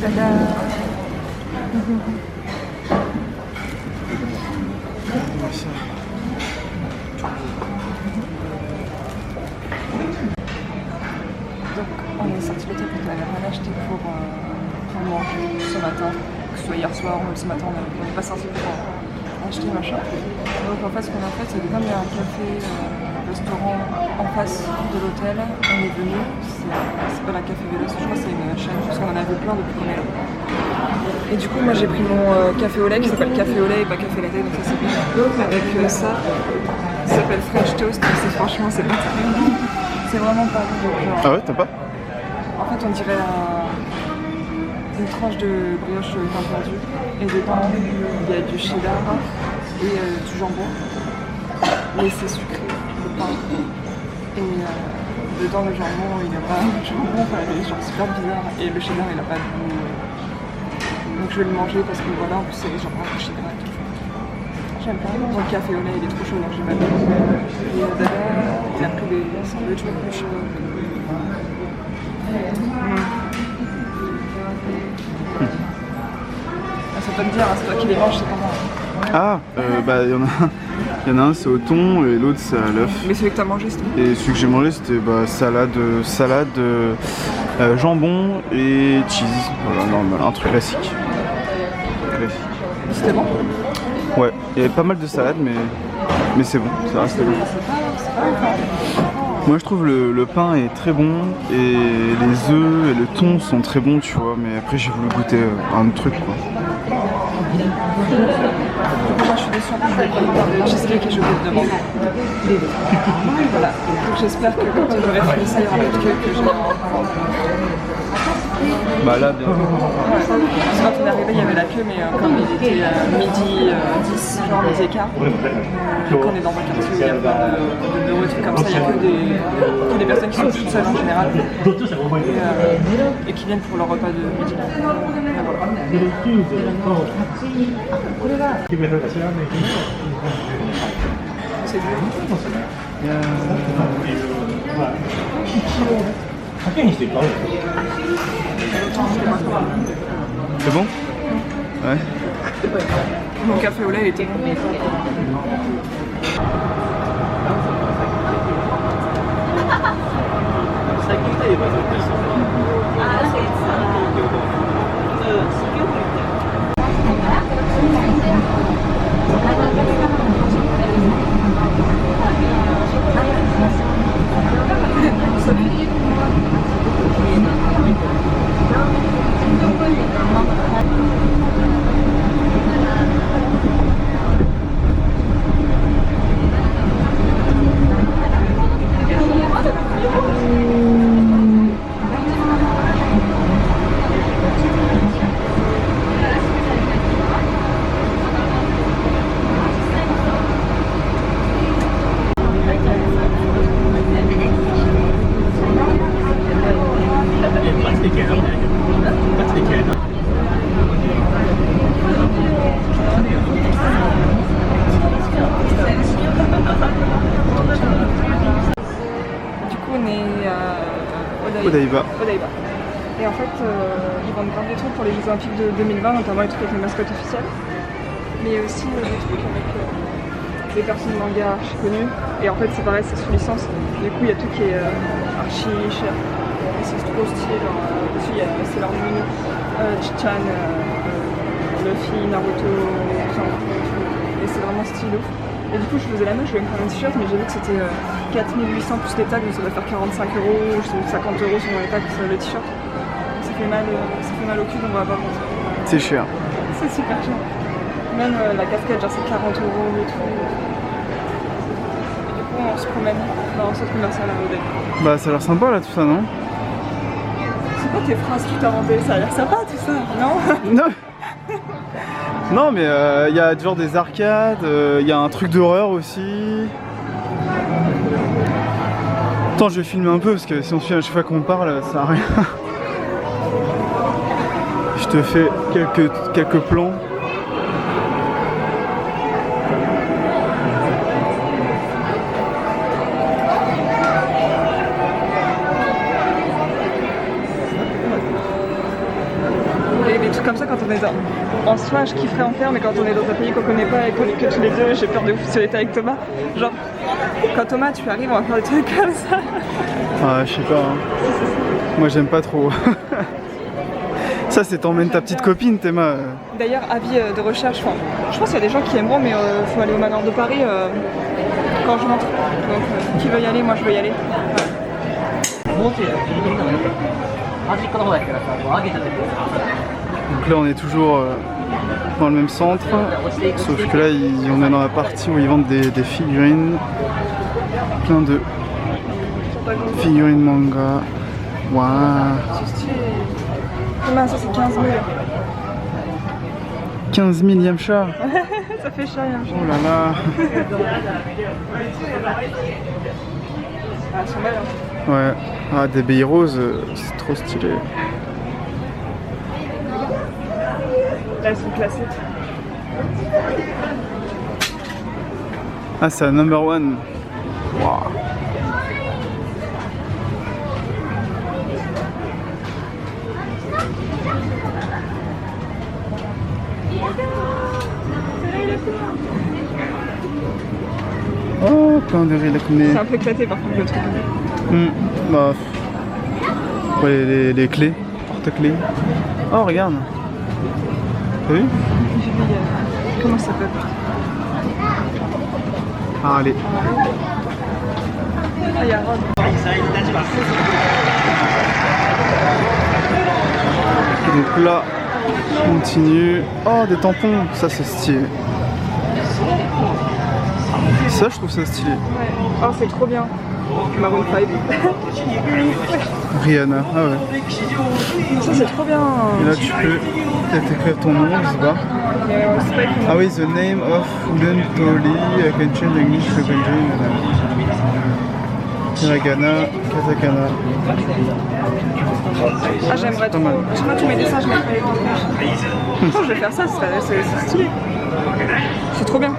Tada. Donc on est sorti de l'hôtel parce qu'on avait rien acheté pour manger ce matin, que ce soit hier soir ou ce matin, on n'est pas sorti pour acheter machin. Donc en fait ce qu'on a fait c'est que comme il y a un café, restaurant en face de l'hôtel, on est venu, c'est pas la Café Vélos, je crois que c'est une chaîne, parce qu'on en a vu plein depuis qu'on est là. Et du coup moi j'ai pris mon café au lait qui s'appelle café au lait et pas café latte, donc ça c'est bien. Avec ça s'appelle French Toast, et franchement c'est pas très bon. C'est vraiment pas bon. Ah ouais, t'as pas? En fait, on dirait une tranche de brioche pain perdu. Et dedans, il y a du cheddar et du jambon. Mais c'est sucré, le pain. Et dedans, le jambon, il n'a pas de jambon. Enfin, il est genre super bizarre. Et le cheddar, il n'a pas de goût. Donc je vais le manger parce que voilà, en plus, c'est genre un peu cheddar et tout. J'aime pas. Mon café au lait, il est trop chaud, donc j'ai pas de goût. Et d'ailleurs, il a pris des sandwichs plus chauds. Ça peut me dire, c'est toi qui les manges, c'est comment? Ah, bah il y en a un c'est au thon et l'autre c'est à l'œuf. Mais celui que t'as mangé c'était? Et celui que j'ai mangé c'était salade, jambon et cheese. Voilà, normal, un truc classique. C'était bon? Ouais, il y avait pas mal de salade mais c'est bon, ça reste bon. Moi je trouve le pain est très bon et les œufs et le thon sont très bons, tu vois, mais après j'ai voulu goûter un autre truc quoi. Moi je suis déçue, je vais prendre de cheesecake et j'ai oublié de demander. Voilà, donc j'espère que quand on devrait finir ça, il y aura plus de queue que j'ai. Bah là, bien. Ouais. Quand on est arrivé, il y avait la queue, mais comme il était midi 10, genre midi et quart, qu'on est dans un quartier où il y a plein de bureaux et trucs comme ça, il n'y a que des personnes qui sont toutes seules en général et qui viennent pour leur repas de midi. C'est dur. C'est bon? Ouais. Mon café au lait était bon. Odaiba. Et en fait, ils vendent plein de trucs pour les Jeux Olympiques de 2020, notamment les trucs avec les mascottes officielles. Mais il y a aussi des trucs avec des personnes manga archi connues. Et en fait, c'est pareil, c'est sous licence. Du coup, il y a tout qui est archi cher. Et c'est trop stylé. Genre, dessus, il y a Sailor Moon, Chichan, Luffy, Naruto, et c'est vraiment stylé. Et du coup, je faisais la main, je voulais me faire un t-shirt, mais j'ai vu que c'était 4800 plus les tags, donc ça doit faire 45 €, ou 50 € sur les tags, le t-shirt. Ça fait mal au cul, donc on va pas prendre ça. C'est cher. C'est super cher. Même la casquette, genre c'est 40 € et tout. Et du coup, on se promène dans un centre commercial à Odaiba. Bah, ça a l'air sympa là tout ça, non? C'est quoi tes phrases que t'as inventées? Ça a l'air sympa tout ça, non? Non. Non mais il y a genre des arcades, il y a un truc d'horreur aussi. Attends, je vais filmer un peu parce que si on se filme à chaque fois qu'on parle, ça sert à rien. Je te fais quelques plans. dans en soi, je kifferais en faire, mais quand on est dans un pays qu'on connaît pas et qu'on est que tous les deux, j'ai peur de vous sur l'état avec Thomas. Genre, quand Thomas, tu arrives, on va faire des trucs comme ça. Ah, je sais pas. Hein. Moi, j'aime pas trop. Ça, c'est t'emmènes ta petite copine, Théma. D'ailleurs, avis de recherche, enfin, je pense qu'il y a des gens qui aimeront, mais faut aller au Manoir de Paris quand je rentre. Donc, qui veut y aller, moi je veux y aller. Donc là, on est toujours dans le même centre, sauf que là, on est dans la partie où ils vendent des figurines. Plein de figurines manga. Waouh. C'est stylé. Thomas, ça c'est 15 000. 15 000 Yamcha. Ça fait cher, Yamcha. Oh là là. Ah, elles sont belles, hein. Ouais. Ah, des billes roses, c'est trop stylé. Là, elles sont classées. Ah, c'est un number one. Wow. Oh, plein de C'est un peu éclaté par contre le truc. Bah, pour les clés, porte-clés. Oh, regarde. T'as vu? Comment ça s'appelle? Ah, allez. Ah, il y a Rod. Donc là, on continue. Oh, des tampons, ça c'est stylé. Ça, je trouve ça stylé. Ouais. Oh, c'est trop bien. Maroon 5. Rihanna, ah ouais. Ça, c'est trop bien. Et là, tu peux peut-être écrire ton nom, je sais pas. Ah oui, the name of Wooden Toli, I can change English to country. Hiragana, katakana. Ah, j'aimerais trop. Je crois que tous mes dessins, je mettrais les tampons. Je pense que je vais faire ça, c'est stylé. C'est trop bien.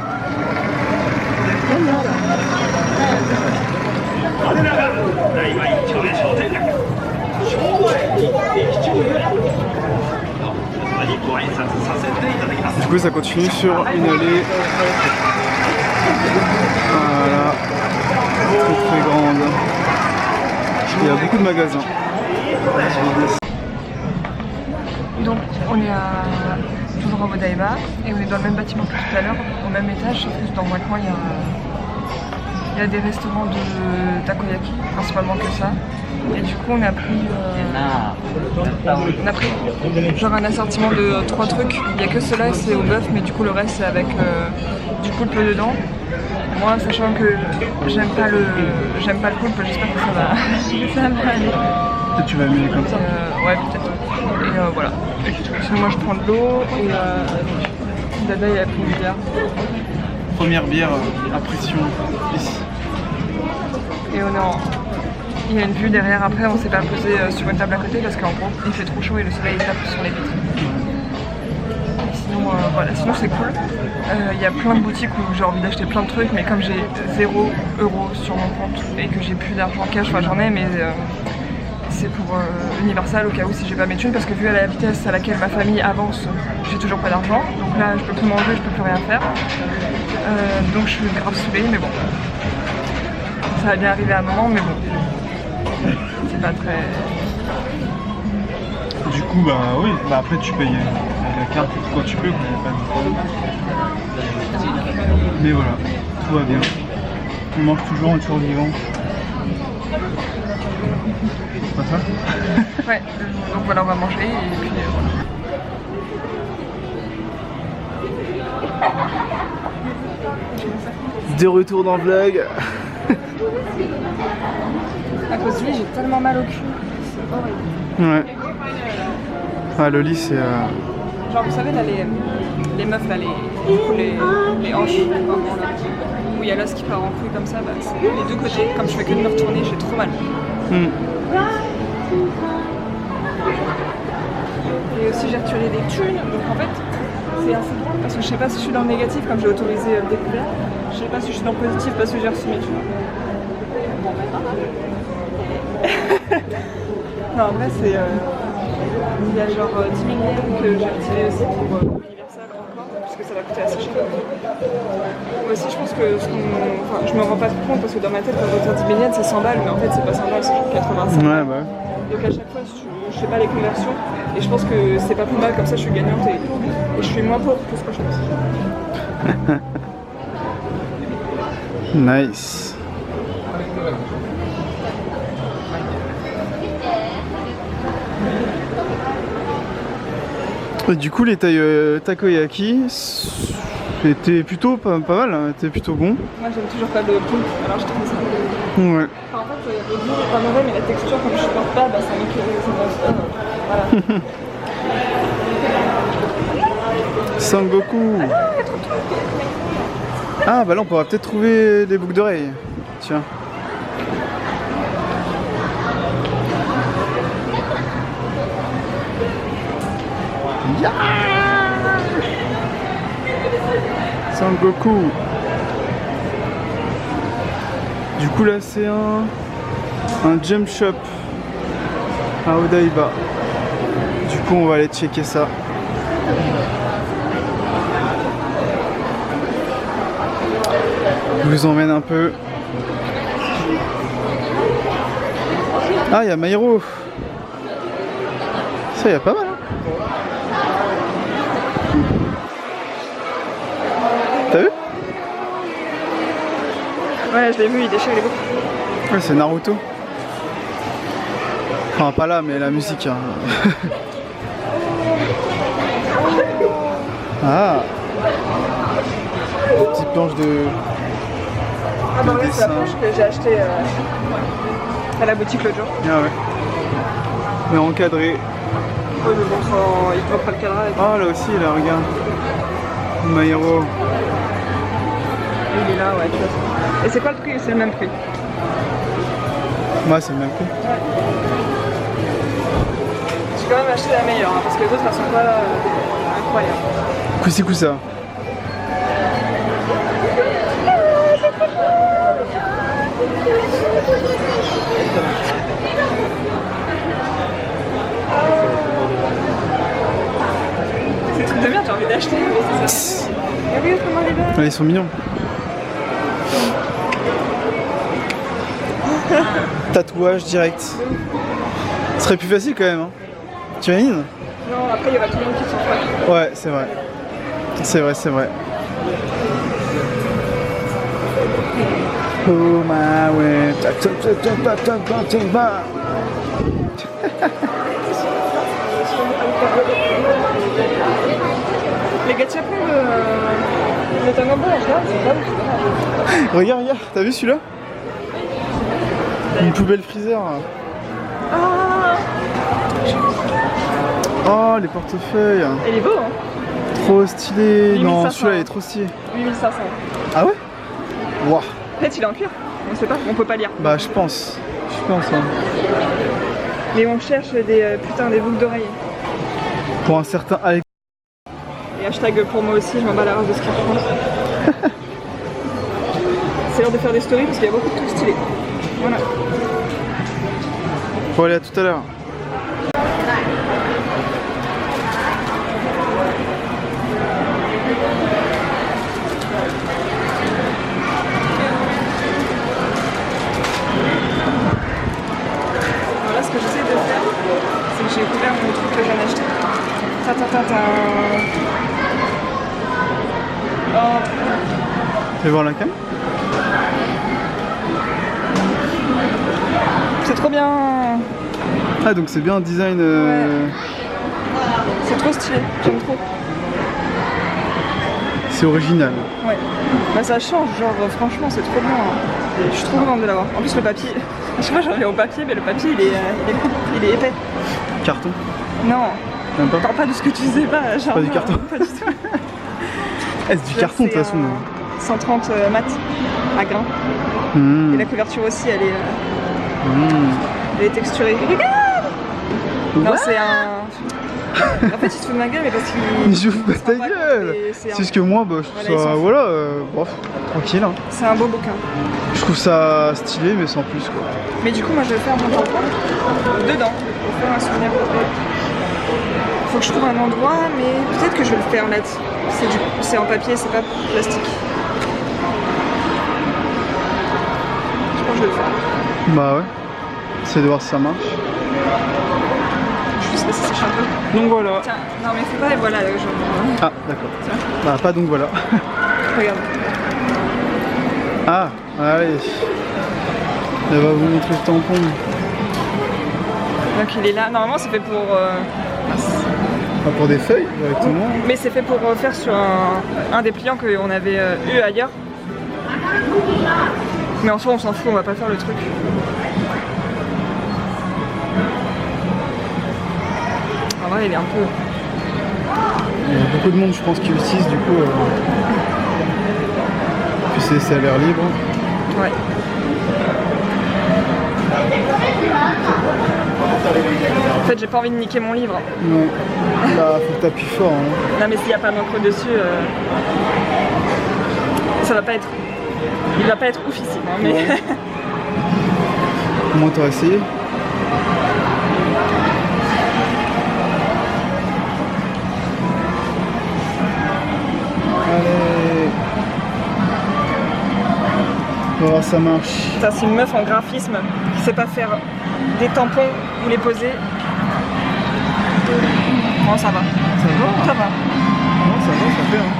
Du coup, ça continue sur une allée. Voilà. Très très grande. Il y a beaucoup de magasins. Donc, on est toujours à Odaiba et on est dans le même bâtiment que tout à l'heure, au même étage, sauf que dans un coin, il y a des restaurants de takoyaki, principalement que ça. Et du coup, on a pris genre un assortiment de 3 trucs. Il n'y a que cela, c'est au bœuf, mais du coup, le reste, c'est avec du poulpe dedans. Moi, sachant que j'aime pas le poulpe, j'espère que ça va aller. Peut-être tu vas aimer comme ça. Ouais, peut-être. Et voilà. Sinon, moi, je prends de l'eau et Dada, il a pris une bière. Première bière à pression ici. Et il y a une vue derrière. Après, on s'est pas posé sur une table à côté parce qu'en gros, il fait trop chaud et le soleil tape sur les vitres. Et sinon, voilà, sinon c'est cool. Il y a plein de boutiques où j'ai envie d'acheter plein de trucs, mais comme j'ai 0 € sur mon compte et que j'ai plus d'argent cash, enfin j'en ai, mais c'est pour Universal au cas où si j'ai pas mes thunes, parce que vu à la vitesse à laquelle ma famille avance, j'ai toujours pas d'argent. Donc là, je peux plus manger, je peux plus rien faire. Donc je suis grave saoulée, mais bon. Ça va bien arriver à un moment, mais bon. C'est pas très... Du coup, bah oui, bah après tu payes la carte quand tu peux, quand il n'y a pas de problème. Mais voilà, tout va bien. On mange toujours un toujours vivant. C'est pas ça? Ouais, donc voilà, on va manger et puis voilà. De retour dans le vlog. À cause de lui, j'ai tellement mal au cul. C'est horrible. Ouais. Ah, le lit, c'est... Genre, vous savez, là, les meufs, là, les hanches, où il y a l'os qui part en couille comme ça, bah, c'est les deux côtés. Comme je fais que de me retourner, j'ai trop mal. Et aussi, j'ai retiré des thunes. Donc, en fait, c'est assez drôle parce que je sais pas si je suis dans le négatif, comme j'ai autorisé le découvert. Je sais pas si je suis dans le positif parce que j'ai reçu mes thunes. Non, en vrai, c'est Il y a genre 10 000 yens que j'ai retiré aussi pour Universal encore, parce que ça va coûter assez cher. Moi aussi, je pense que enfin, je me rends pas compte parce que dans ma tête, quand je retire 10 000 yens, c'est 100 balles, mais en fait, c'est pas 100 balles, c'est genre 85 balles. Ouais, bah. Donc à chaque fois, je fais pas les conversions et je pense que c'est pas plus mal, comme ça je suis gagnante et je suis moins pauvre que ce que je pense. Nice. Et du coup, les takoyaki étaient plutôt pas mal, hein, étaient plutôt bons. Moi j'aime toujours pas le poulpe, alors je trouve ça. Ouais. Enfin, en fait, le goût est pas mauvais, mais la texture, comme je supporte pas, bah, ça m'écœure. Voilà. Sangoku. Ah bah là on pourra peut-être trouver des boucles d'oreilles. Tiens. Yeah, Sangoku. Du coup là c'est un gem shop à Odaiba. Du coup on va aller checker ça. Je vous emmène un peu. Ah, il y a Maïro. Ça, il y a pas mal. Hein. T'as vu? Ouais, je l'ai vu, il déchire les boucles. Ouais, c'est Naruto. Enfin, pas là, mais la musique. Hein. Ah. Petite planche de. Ah bah oui, c'est la planche que j'ai achetée à la boutique l'autre jour. Ah ouais. Mais encadré. Ouais, je montre il te montre le cadrage. Ah là aussi, là, regarde. Maïro. Il est là, ouais, tu vois. Et c'est quoi le prix? C'est le même prix. Ouais, c'est le même prix. Ouais. J'ai quand même acheté la meilleure, hein, parce que les autres elles sont pas incroyables. Coussi coussa. C'est truc de merde, j'ai envie d'acheter. Regarde comment il est belle. Ouais, ils sont mignons. Tatouage direct. Ce serait plus facile quand même. Hein. Tu imagines? Non, après il y aura tout le monde qui s'en fout. Ouais, c'est vrai. C'est vrai, c'est vrai. Oh ma ouais. Les gachapons de Tangambo, en général, c'est pas ouf. Regarde, regarde, t'as vu celui-là? Une poubelle freezer. Ah, Oh, les portefeuilles. il est beau, hein. Trop stylé. 8500. Non, celui-là il est trop stylé. 8500. Ah ouais? Waouh. En fait, il est en cuir. On sait pas, on peut pas lire. Bah, je pense. Je pense. Hein. Mais on cherche des des boucles d'oreilles. Pour un certain Alex. Et hashtag pour moi aussi, je m'en bats la race de ce qu'il prend. C'est l'heure de faire des stories parce qu'il y a beaucoup de trucs stylés. Voilà. Bon, allez, à tout à l'heure. Voilà, ce que j'essaie de faire, c'est que j'ai ouvert mon truc que j'en ai acheté. Oh. Fais voir la cam. C'est trop bien. Ah, donc c'est bien un design. Ouais. C'est trop stylé, j'aime trop. C'est original. Ouais. Bah ça change, genre franchement c'est trop bien. Hein. Je suis trop contente de l'avoir. En plus le papier, je sais pas, j'en ai au papier, mais le papier il est épais. Carton. Non. Même pas. Parle pas de ce que tu sais pas, genre. Pas du carton. Pas du tout. Eh, c'est du carton de toute façon. 130 mat à grain. Mmh. Et la couverture aussi, elle est texturée. Regarde. Non, c'est un. En fait, il se fout de ma gueule, mais parce qu'il. J'ouvre pas ta gueule. C'est juste que moi, bah, je trouve ça. Voilà, bref, tranquille. Hein. C'est un beau bouquin. Je trouve ça stylé, mais sans plus quoi. Mais du coup, moi je vais faire mon tampon dedans pour faire un souvenir. Faut que je trouve un endroit, mais peut-être que je vais le faire là. C'est en papier, c'est pas plastique. Je pense que je vais le faire. Bah ouais. Essaye de voir si ça marche. Je vais juste laisser sécher un peu. Donc voilà. Tiens, non mais fais pas, et voilà, je... Ah d'accord. Tiens, Bah pas donc voilà. regarde. Ah, allez. Elle va vous montrer le tampon. Donc il est là. Normalement c'est fait pour... Pas pour des feuilles directement. Mais c'est fait pour faire sur un des pliants qu'on avait eu ailleurs. Mais en soi on s'en fout, on va pas faire le truc. En vrai il est un peu... Il y a beaucoup de monde je pense qui l'utilise du coup. Puis c'est à l'air libre. Ouais. En fait j'ai pas envie de niquer mon livre. Non. Là faut que t'appuies fort. Hein. Non mais s'il n'y a pas d'encre dessus, ça va pas être... Il va pas être ouf ici, hein, mais... Ouais. Au moins t'aurais essayé. Allez. On va voir si ça marche. Putain, c'est une meuf en graphisme qui sait pas faire des tampons ou les poser. Bon, ça va. Ça va. Ça va. Non, ça va, ça fait. Hein.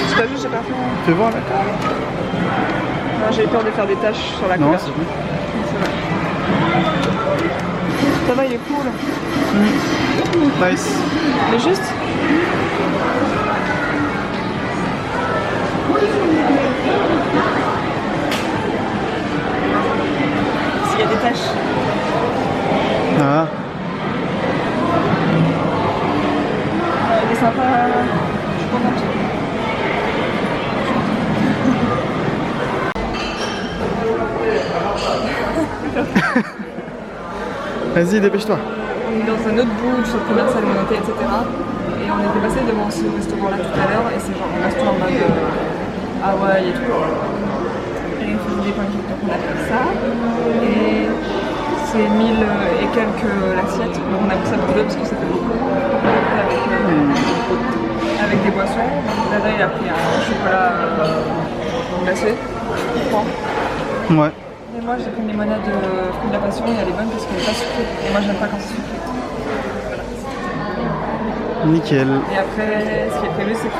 C'est pas juste, j'ai pas fait. Fais voir la carte. Non, j'ai peur de faire des taches sur la Non, couverture. c'est bon. Ça va, il est cool. Nice. Mais juste. S'il y a des taches. Ah. Il est sympa. Je suis contente. Vas-y, dépêche-toi. On est dans un autre bout du centre commercial alimentaire, etc. Et on était passé devant ce restaurant-là tout à l'heure, et c'est genre un restaurant en mode Hawaï et tout. Et il faut des pancakes, donc on a pris ça. Et c'est 1000 et quelques l'assiette, donc on a pris ça pour deux parce que ça fait beaucoup. Avec des boissons. Dada il a pris un chocolat glacé, je crois. Ouais. Et moi j'ai pris une limonade de fruits de la passion et elle est bonne parce qu'elle est pas sucrée. Et moi j'aime pas quand c'est sucré. Nickel. Et après, ce qui est prévu, c'est que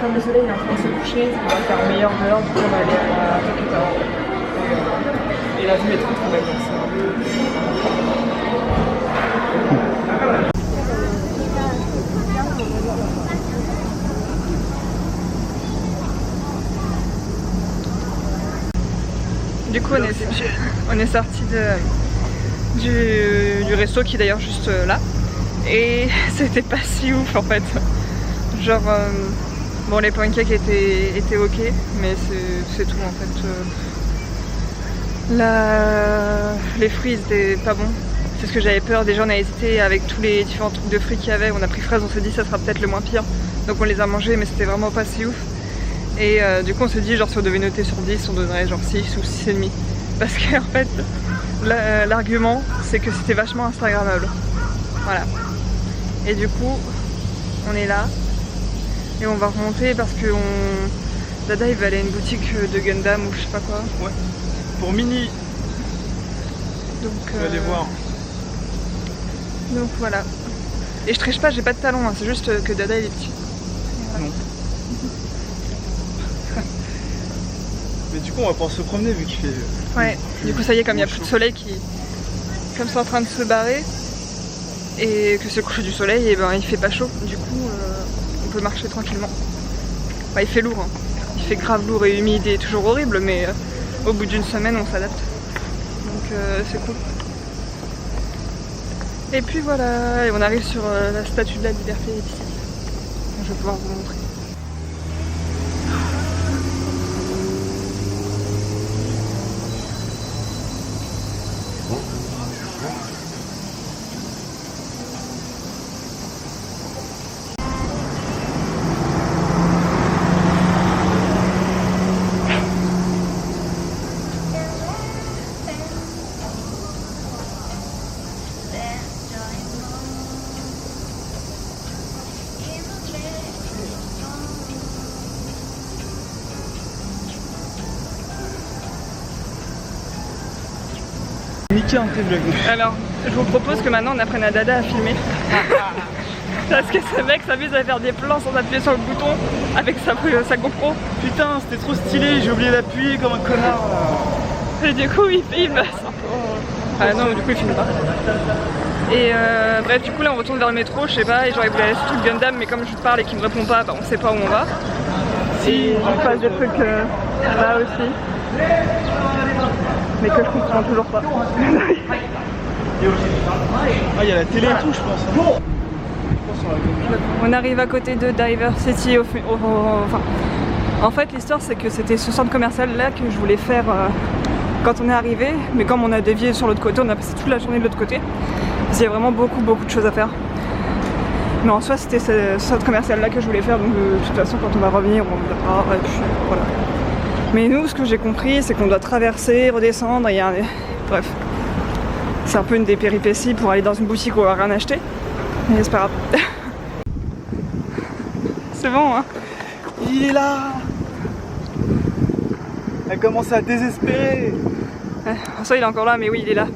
comme le soleil est en train de se coucher, ça va faire meilleur dehors, du coup on va aller à Tokyo. Et la vue est très belle, donc ça. Du coup, on est sorti du resto qui est d'ailleurs juste là. Et c'était pas si ouf en fait. Genre, bon, les pancakes étaient ok, mais c'est tout en fait. Les fruits étaient pas bons. C'est ce que j'avais peur. Déjà, on a hésité avec tous les différents trucs de fruits qu'il y avait. On a pris fraises, on s'est dit ça sera peut-être le moins pire. Donc on les a mangés, mais c'était vraiment pas si ouf. Et du coup, on s'est dit, genre, si on devait noter sur 10, on donnerait genre 6 ou 6,5. Parce qu'en fait, l'argument, c'est que c'était vachement instagrammable. Voilà. Et du coup, on est là. Et on va remonter parce que Dada, il va aller à une boutique de Gundam ou je sais pas quoi. Ouais. Pour Mini. Donc, On va aller voir. Donc voilà. Et je triche pas, j'ai pas de talons, hein, c'est juste que Dada il est petit. Voilà. Non. Mais du coup on va pouvoir se promener vu qu'il fait... Ouais, du coup ça y est, comme il n'y a plus de soleil comme c'est en train de se barrer et que c'est le coucher du soleil, et ben il fait pas chaud, du coup on peut marcher tranquillement. Bah, il fait lourd, hein. Il fait grave lourd et humide et toujours horrible, mais au bout d'une semaine on s'adapte. Donc c'est cool. Et puis voilà, et on arrive sur la statue de la liberté ici. Je vais pouvoir vous montrer. expliquer dans tes vlogs. Alors, je vous propose que maintenant on apprenne à Dada à filmer. Parce que ce mec s'amuse à faire des plans sans appuyer sur le bouton avec sa GoPro. Putain, c'était trop stylé, j'ai oublié d'appuyer comme un connard là. Et du coup il filme. Ah non, du coup il filme pas. Et bref, du coup là on retourne vers le métro, je sais pas, et genre il voulait aller sur le truc Gundam, mais comme je parle et qu'il me répond pas, bah on sait pas où on va. Si, il se passe des trucs là aussi. Mais que je comprends toujours pas. Ah, il y a la télé et tout, je pense. Hein. On arrive à côté de Diver City. Enfin, en fait, l'histoire c'est que c'était ce centre commercial là que je voulais faire quand on est arrivé, mais comme on a dévié sur l'autre côté, on a passé toute la journée de l'autre côté. Parce qu'il y a vraiment beaucoup de choses à faire. Mais en soi, c'était ce centre commercial là que je voulais faire, donc de toute façon, quand on va revenir, on verra. Et puis voilà. Mais nous, ce que j'ai compris, c'est qu'on doit traverser, redescendre. Et il y a un... Bref, c'est un peu une des péripéties pour aller dans une boutique où on va rien acheter. Mais c'est pas grave. C'est bon, hein? Il est là. Elle commence à désespérer. Ouais, en soi, il est encore là, mais oui, il est là.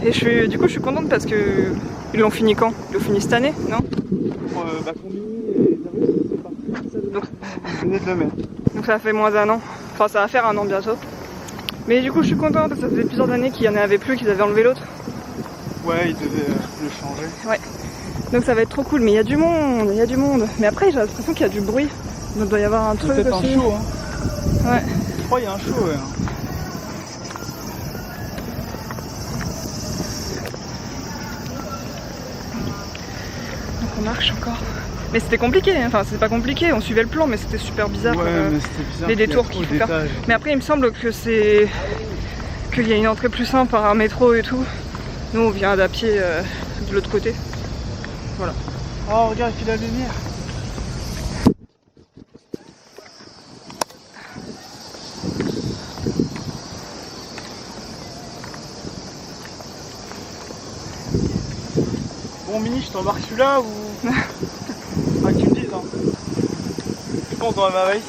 Et du coup, je suis contente parce que ils l'ont fini quand? Ils l'ont fini cette année, non? Donc, je venais de le mettre. Donc ça fait moins d'un an. Enfin, ça va faire un an bientôt. Mais du coup, je suis contente parce que ça faisait plusieurs années qu'il n'y en avait plus, qu'ils avaient enlevé l'autre. Ouais, ils devaient le changer. Ouais. Donc ça va être trop cool, mais il y a du monde, il y a du monde. Mais après, j'ai l'impression qu'il y a du bruit. Donc il doit y avoir un truc aussi. Peut-être un show, hein. Ouais. Je crois qu'il y a un show, ouais. Donc on marche encore. Mais c'était compliqué, enfin c'est pas compliqué, on suivait le plan, mais c'était super bizarre. Ouais, mais c'était bizarre. Les détours qu'il faut faire. Mais après, il me semble que c'est qu'il y a une entrée plus simple par un métro et tout. Nous, on vient d'à pied de l'autre côté. Voilà. Oh, regarde, il fait la lumière. Bon, Mini, je t'embarque celui-là ou. Ah, tu me dises, hein. Je pense dans ma valise,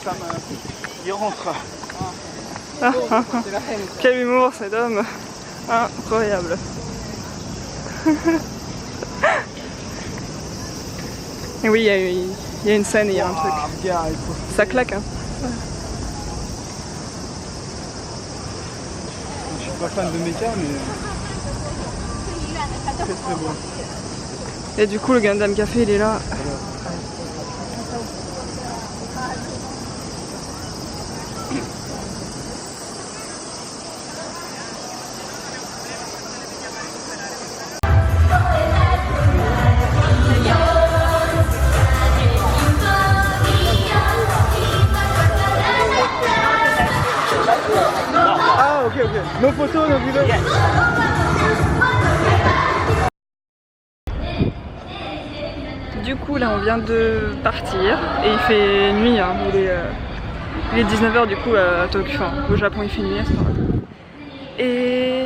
il rentre. Quel humour cet homme. Incroyable. Et oui, il y a une scène et il y a un truc. Regarde, Ça claque, hein. Je suis pas fan de méca, mais c'est très beau. Et du coup, le Gundam Café, il est là. Ah, ok. Nos photos, nos vidéos. Du coup, là, on vient de partir et il fait nuit. Hein. Il est 19h du coup à Tokyo. Enfin, au Japon, il fait nuit à ce moment-là. Et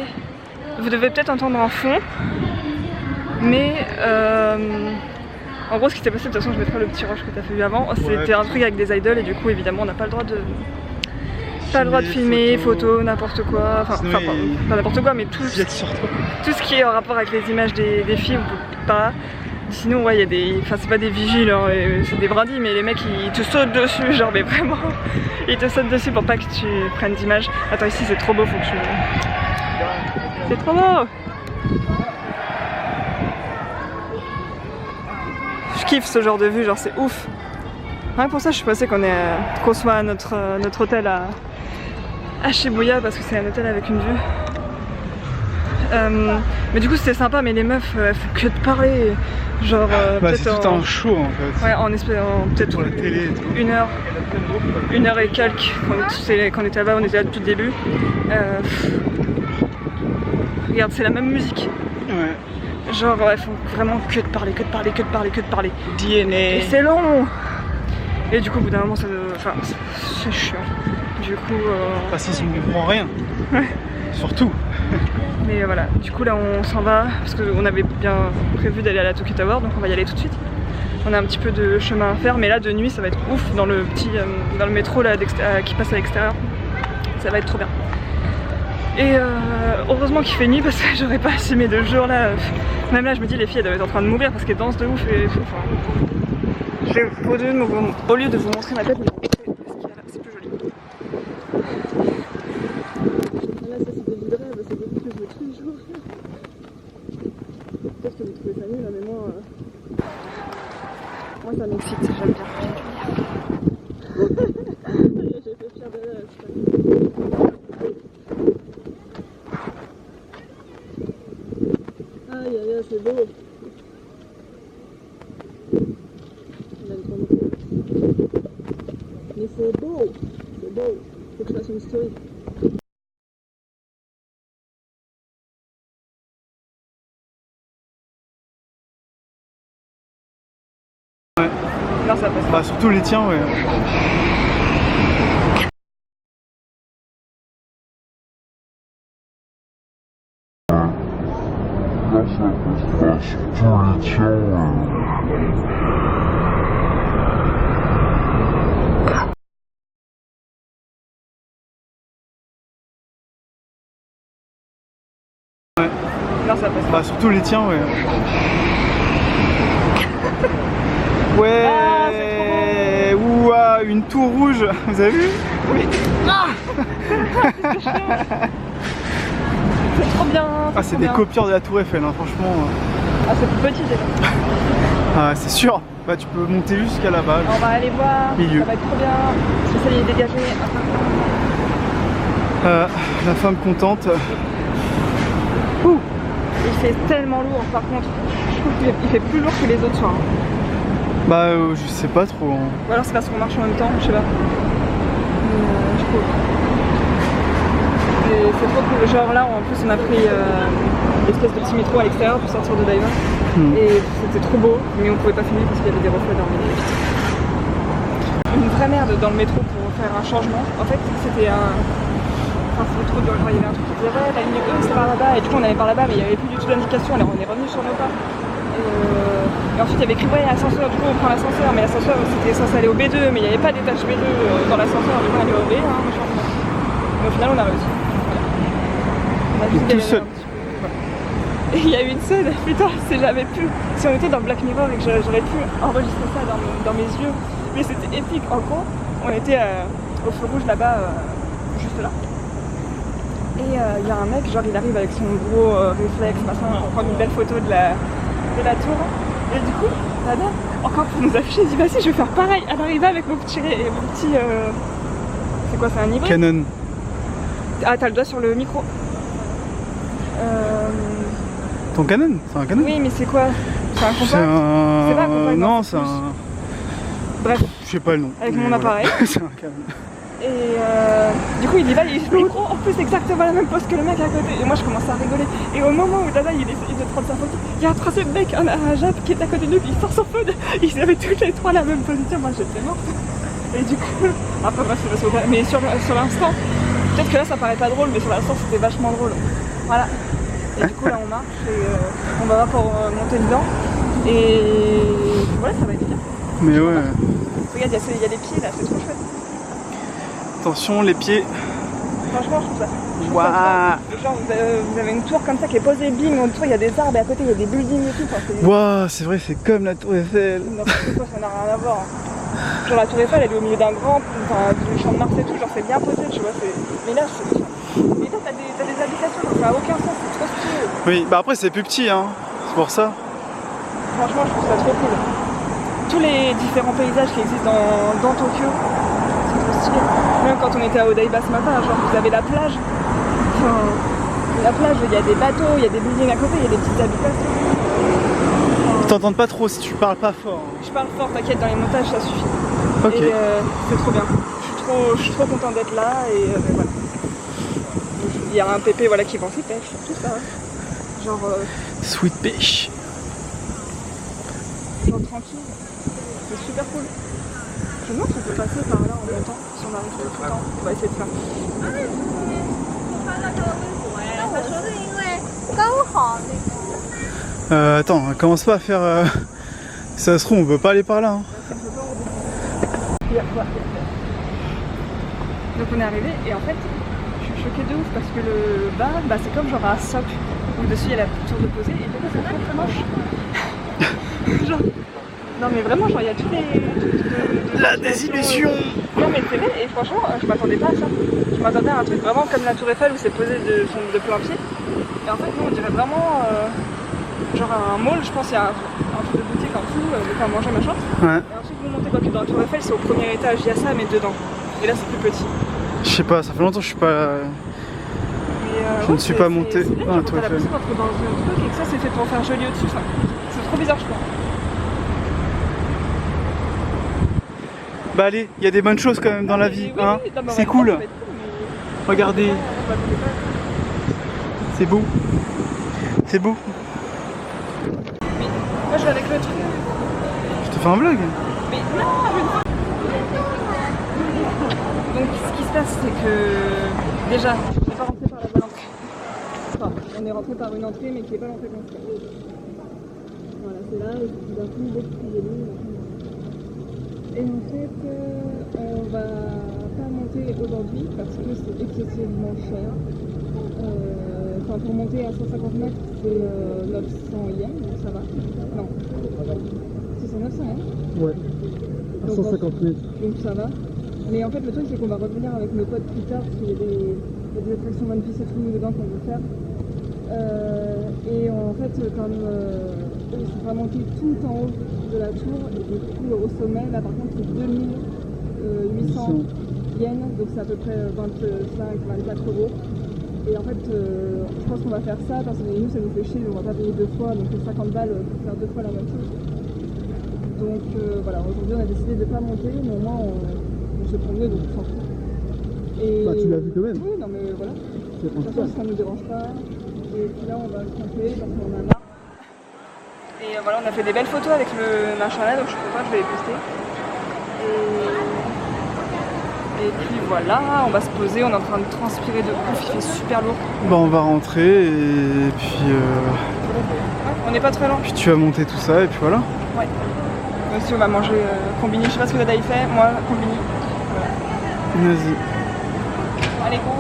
vous devez peut-être entendre en fond, mais en gros, ce qui s'est passé, de toute façon, je mettrai le petit rush que tu as fait vu avant. C'était un truc avec des idoles et du coup, évidemment, on n'a pas le droit de filmer, photos, n'importe quoi, enfin pas n'importe quoi, mais tout ce qui est en rapport avec les images des filles, on peut pas. Sinon, ouais, il y a des. Enfin, c'est pas des vigiles, hein, c'est des brindilles, mais les mecs ils te sautent dessus, genre, mais vraiment, ils te sautent dessus pour pas que tu prennes d'images. Attends, ici c'est trop beau, faut que je. C'est trop beau! Je kiffe ce genre de vue, genre, c'est ouf! Rien que pour ça, je suis passée qu'on soit à notre hôtel à Shibuya parce que c'est un hôtel avec une vue. Mais du coup c'était sympa, mais les meufs elles font que de parler, genre c'est tout un show en fait. Ouais, en espérant peut-être pour la télé et tout. une heure et quelques quand on était là-bas, on était là depuis le début. Regarde, c'est la même musique. Ouais. Genre elles font vraiment que de parler. DNA. Et c'est long. Et du coup au bout d'un moment enfin c'est chiant. Du coup Parce qu'ils ne comprennent rien. Ouais. Surtout. Mais voilà, du coup là on s'en va parce qu'on avait bien prévu d'aller à la Tokyo Tower, donc on va y aller tout de suite. On a un petit peu de chemin à faire, mais là de nuit ça va être ouf dans le métro là, qui passe à l'extérieur. Ça va être trop bien. Et heureusement qu'il fait nuit parce que j'aurais pas assumé de jour là. Même là je me dis les filles elles doivent être en train de mourir parce qu'elles dansent de ouf et tout. Enfin, au lieu de vous montrer ma tête, je vais vous montrer ce qu'il y a là, c'est plus joli. Là ça c'est des vies de rêve, c'est des vies que je veux tous les jours. Peut-être que vous trouvez ça nul là, mais moi ça m'excite, j'aime bien. J'ai fait fière de là. Aïe aïe aïe, c'est beau. Mais c'est beau, faut que je fasse une story. Ouais. Non, ça passe. Bah, surtout les tiens, ouais. Non, ça passe. Bah, surtout les tiens, ouais. Ouais. Ah, ouah, une tour rouge, vous avez vu? Oui. Ah c'est trop bien. Ah, c'est des copieurs de la tour Eiffel, hein, franchement. Ah, c'est plus petit déjà. Ah, c'est sûr. Bah, tu peux monter jusqu'à là-bas. On va aller voir. Milieu. Ça va être trop bien. Parce que ça y est dégagé. La femme contente. Ouh. Il fait tellement lourd par contre. Je trouve qu'il fait plus lourd que les autres soirs. Bah, je sais pas trop. Hein. Ou alors c'est parce qu'on marche en même temps, je sais pas. Je trouve. C'est trop cool. Genre là, en plus, on a pris l'espèce de petit métro à l'extérieur pour sortir de Daiva. Et c'était trop beau, mais on pouvait pas filmer parce qu'il y avait des reflets dans le métro. Une vraie merde dans le métro pour faire un changement. En fait, c'était un. Enfin, c'était trop dur. Il y avait un truc qui disait ouais, la ligne E c'est par là-bas. Et du coup, on allait par là-bas, mais il n'y avait plus du tout d'indication. Alors, on est revenu sur nos pas. Et ensuite, il y avait écrit ouais, ascenseur. Du coup, on prend l'ascenseur. Mais l'ascenseur, c'était censé aller au B2, mais il n'y avait pas d'étage B2 dans l'ascenseur. Du coup, on allait au B. Mais au final, on a réussi. On a juste tout seul. Et il y a eu une scène, putain, si j'avais pu, si on était dans Black Mirror et que j'aurais pu enregistrer ça dans mes yeux, mais c'était épique. En gros, on était au feu rouge là-bas, juste là. Et il y a un mec, genre il arrive avec son gros réflexe, machin, on prend une belle photo de la tour. Et du coup, la dame, encore pour nous afficher, il dit vas-y, je vais faire pareil. Elle arrive avec mon petit. C'est quoi, c'est un hybride? Canon. Ah, t'as le doigt sur le micro. Ton Canon? C'est un Canon? Oui, mais c'est quoi? C'est un compact? C'est un... C'est pas un compact, non, c'est un... Bref. Je sais pas le nom. Avec mon appareil. C'est un Canon. Et du coup, il y va, il se micro en plus exactement la même pose que le mec à côté. Et moi, je commence à rigoler. Et au moment où Dada, il essaie de prendre sa photo, il y a un troisième mec, un Jap qui est à côté de lui, qui sort son feu. Ils avaient tous les trois la même position. Moi, j'étais morte. Et du coup, après, bref, c'est parce que... Mais sur l'instant, peut-être que là, ça paraît pas drôle, mais sur l'instant, c'était vachement drôle. Voilà. Et du coup là on marche et on va voir pour monter dedans et voilà, ça va être bien. Mais ouais. Regarde, il y a des pieds là, c'est trop chouette. Attention les pieds. Franchement je trouve ça. Waouh. Genre vous avez une tour comme ça qui est posée bing, autour il y a des arbres et à côté il y a des buildings et tout. Waouh, c'est vrai, c'est comme la tour Eiffel. N'importe quoi, ça n'a rien à voir. Hein. Genre la tour Eiffel elle est au milieu d'un grand, du champ de Mars et tout, genre c'est bien posé, tu vois. Mais là et toi t'as des habitations, donc ça n'a aucun sens, c'est trop stylé. Oui, bah après c'est plus petit, hein, c'est pour ça. Franchement, je trouve ça trop cool. Tous les différents paysages qui existent dans Tokyo, c'est trop stylé. Même quand on était à Odaiba ce matin, genre vous avez la plage. Enfin, la plage, il y a des bateaux, il y a des buildings à côté, il y a des petites habitations. Ils t'entendent pas trop si tu parles pas fort. Je parle fort, t'inquiète, dans les montages ça suffit. Ok. Et c'est trop bien. Je suis trop contente d'être là et voilà. Il y a un pépé voilà, qui vend ses pêches, tout ça. Genre. Sweet pêche. Genre tranquille. C'est super cool. Je me demande si on peut passer par là en montant, si on arrive tout le temps. On va essayer de faire. Attends, commence pas à faire... Ça se trouve, on peut pas aller par là. Hein. Donc on est arrivé et en fait, je choquée de ouf parce que le bas, bah, c'est comme genre un socle où dessus il y a la tour de posée et les c'est très moche. Genre, non mais vraiment, genre il y a tous les... La désillusion. Non mais c'est vrai, et franchement, je m'attendais pas à ça. Je m'attendais à un truc vraiment comme la tour Eiffel où c'est posé de plein pied. Et en fait, nous on dirait vraiment genre un mall, je pense qu'il y a un truc de boutique en dessous, de quoi manger machin. Ouais. Et ensuite vous montez quand tu es dans la tour Eiffel, c'est au premier étage, il y a ça mais dedans. Et là c'est plus petit. Je sais pas, ça fait longtemps que je suis pas... Mais, je ne suis pas monté dans la tour Eiffel. Eiffel. T'as l'impression d'entrer dans un truc et que ça c'est fait pour faire joli au-dessus. Enfin, c'est trop bizarre je trouve. Bah allez, il y a des bonnes choses quand même dans la vie, Oui, hein. oui, non, mais C'est en même temps, cool. ça va être cool, mais- Regardez, Ouais, on m'attendait pas. c'est beau. C'est beau. Mais moi je vais avec le truc. Je te fais un vlog. Mais non, donc ce qui se passe c'est que déjà, je vais pas rentrer par la bonne entrée. Enfin, on est rentré par une entrée mais qui est pas l'entrée principale. Voilà, c'est là, et puis d'un coup beaucoup plus joli. Et en fait, on va pas monter aujourd'hui parce que c'est excessivement cher. Enfin, pour monter à 150 mètres, c'est 900 yens, donc ça va. Non, c'est 900 yens. Ouais, à Donc, 150 mètres. Donc ça va. Mais en fait, le truc, c'est qu'on va revenir avec nos potes plus tard parce qu'il y a des attractions One Piece et tout dedans qu'on veut faire. Et en fait, comme il faut monter tout en haut de la tour, et du coup, au sommet, là par contre, c'est 2800 yens, donc c'est à peu près 25-24 euros. Et en fait, je pense qu'on va faire ça parce que nous, ça nous fait chier, on va pas payer deux fois, donc 50 balles pour faire deux fois la même chose. Donc voilà, aujourd'hui, on a décidé de ne pas monter, mais au moins, on se prend mieux, donc on s'en fout. Et... Bah tu l'as vu quand même. Oui, non mais voilà. C'est De toute façon, ça ne nous dérange pas. Et puis là, on va se camper parce qu'on en a marre. Et voilà, on a fait des belles photos avec le machin là, donc je suis contente, je vais les poster. Et puis voilà, on va se poser, on est en train de transpirer de ouf, il fait super lourd. Bah on va rentrer et puis, On n'est pas très loin. puis tu vas monter tout ça et puis voilà. Ouais. Nous aussi, on va manger combini. Je sais pas ce que Dada il fait, moi, combini. Vas-y. Allez, go.